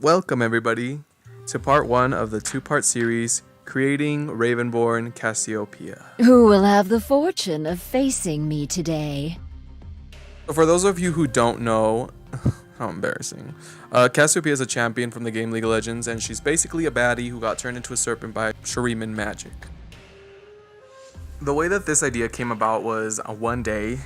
Welcome everybody to part 1 of the 2-part series, Creating RavenBorn Cassiopeia. Who will have the fortune of facing me today? So for those of you who don't know, how embarrassing, Cassiopeia is a champion from the game League of Legends, and she's basically a baddie who got turned into a serpent by Shuriman magic. The way that this idea came about was one day,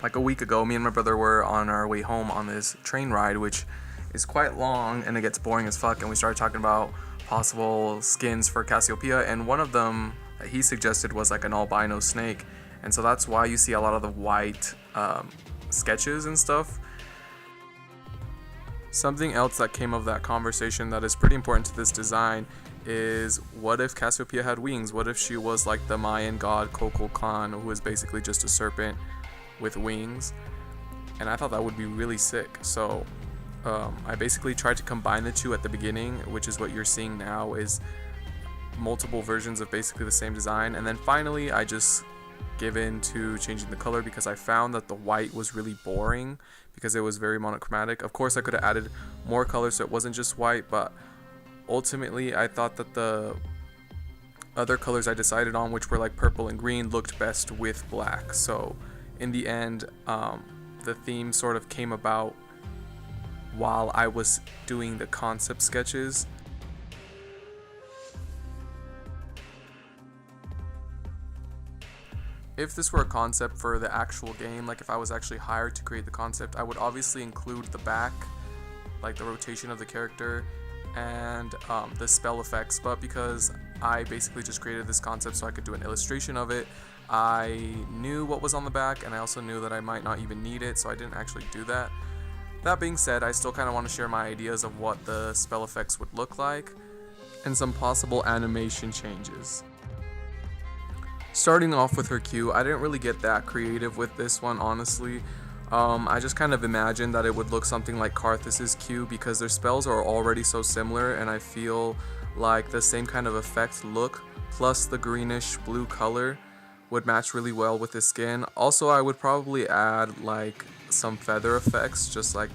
like a week ago, me and my brother were on our way home on this train ride, which is quite long and it gets boring as fuck, and we started talking about possible skins for Cassiopeia, and one of them that he suggested was like an albino snake, and so that's why you see a lot of the white sketches and stuff. Something else that came of that conversation that is pretty important to this design is, what if Cassiopeia had wings? What if she was like the Mayan god Kukulkan, who is basically just a serpent with wings? And I thought that would be really sick. So I basically tried to combine the two at the beginning, which is what you're seeing now, is multiple versions of basically the same design. And then finally I just give in to changing the color because I found that the white was really boring because it was very monochromatic. Of course I could have added more colors so it wasn't just white, but ultimately I thought that the other colors I decided on, which were like purple and green, looked best with black. So in the end, the theme sort of came about while I was doing the concept sketches. If this were a concept for the actual game, like if I was actually hired to create the concept, I would obviously include the back, like the rotation of the character, and the spell effects, but because I basically just created this concept so I could do an illustration of it, I knew what was on the back, and I also knew that I might not even need it, so I didn't actually do that. That being said, I still kind of want to share my ideas of what the spell effects would look like, and some possible animation changes. Starting off with her Q, I didn't really get that creative with this one, honestly. I just kind of imagined that it would look something like Karthus's Q because their spells are already so similar, and I feel like the same kind of effect look plus the greenish blue color would match really well with the skin. Also, I would probably add like some feather effects, just like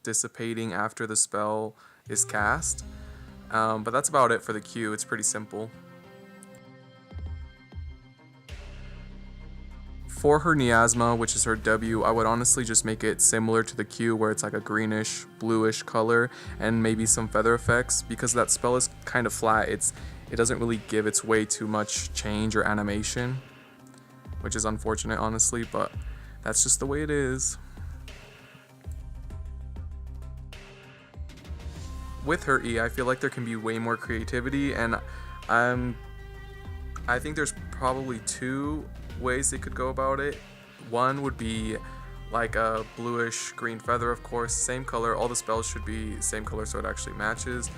dissipating after the spell is cast. But that's about it for the Q. It's pretty simple. For her Miasma, which is her W, I would honestly just make it similar to the Q, where it's like a greenish, bluish color, and maybe some feather effects, because that spell is kind of flat. It doesn't really give its way too much change or animation, which is unfortunate, honestly, but that's just the way it is. With her E, I feel like there can be way more creativity, and I think there's probably two ways they could go about it. One would be like a bluish green feather, of course, same color, all the spells should be same color so it actually matches.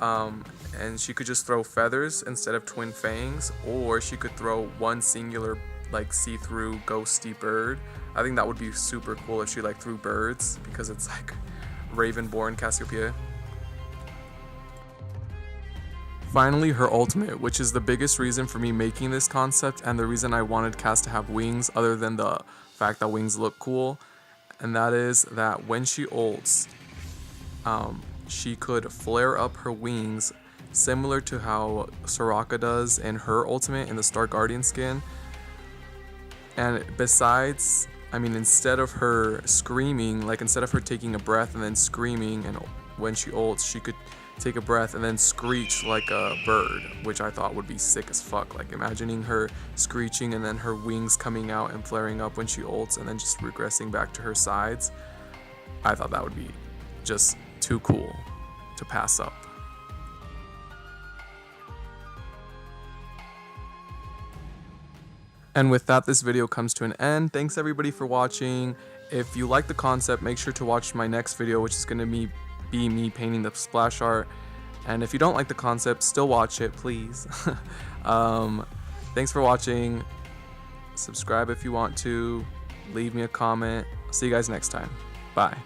And she could just throw feathers instead of twin fangs, or she could throw one singular like see-through ghosty bird. I think that would be super cool if she like threw birds, because it's like RavenBorn Cassiopeia. Finally, her ultimate, which is the biggest reason for me making this concept and the reason I wanted Cass to have wings, other than the fact that wings look cool, and that is that when she ults, she could flare up her wings similar to how Soraka does in her ultimate in the Star Guardian skin. And besides, instead of her screaming, like instead of her taking a breath and then screaming, and when she ults, she could take a breath and then screech like a bird, which I thought would be sick as fuck. Like imagining her screeching and then her wings coming out and flaring up when she ults and then just regressing back to her sides. I thought that would be just too cool to pass up. And with that, this video comes to an end. Thanks everybody for watching. If you like the concept, make sure to watch my next video, which is going to be me painting the splash art. And if you don't like the concept, still watch it, please. Thanks for watching. Subscribe if you want to. Leave me a comment. I'll see you guys next time. Bye.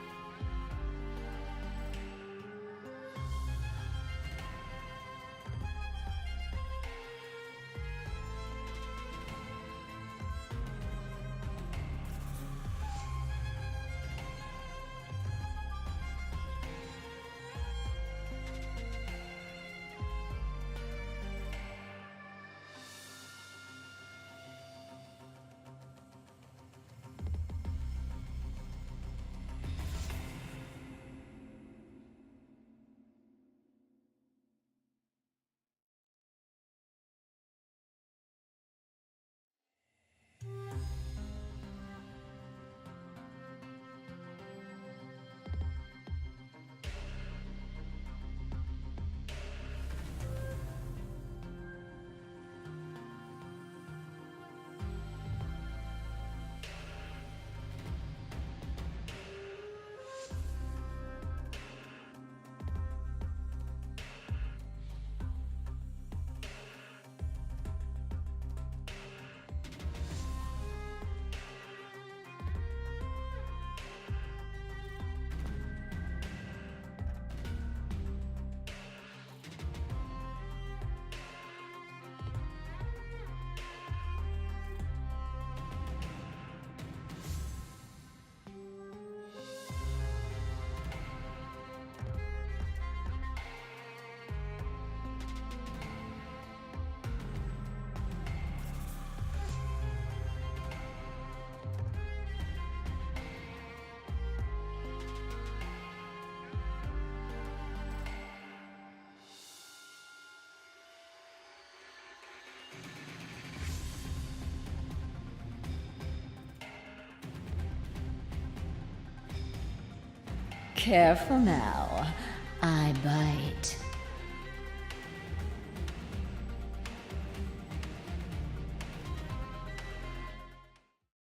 Careful now. I bite.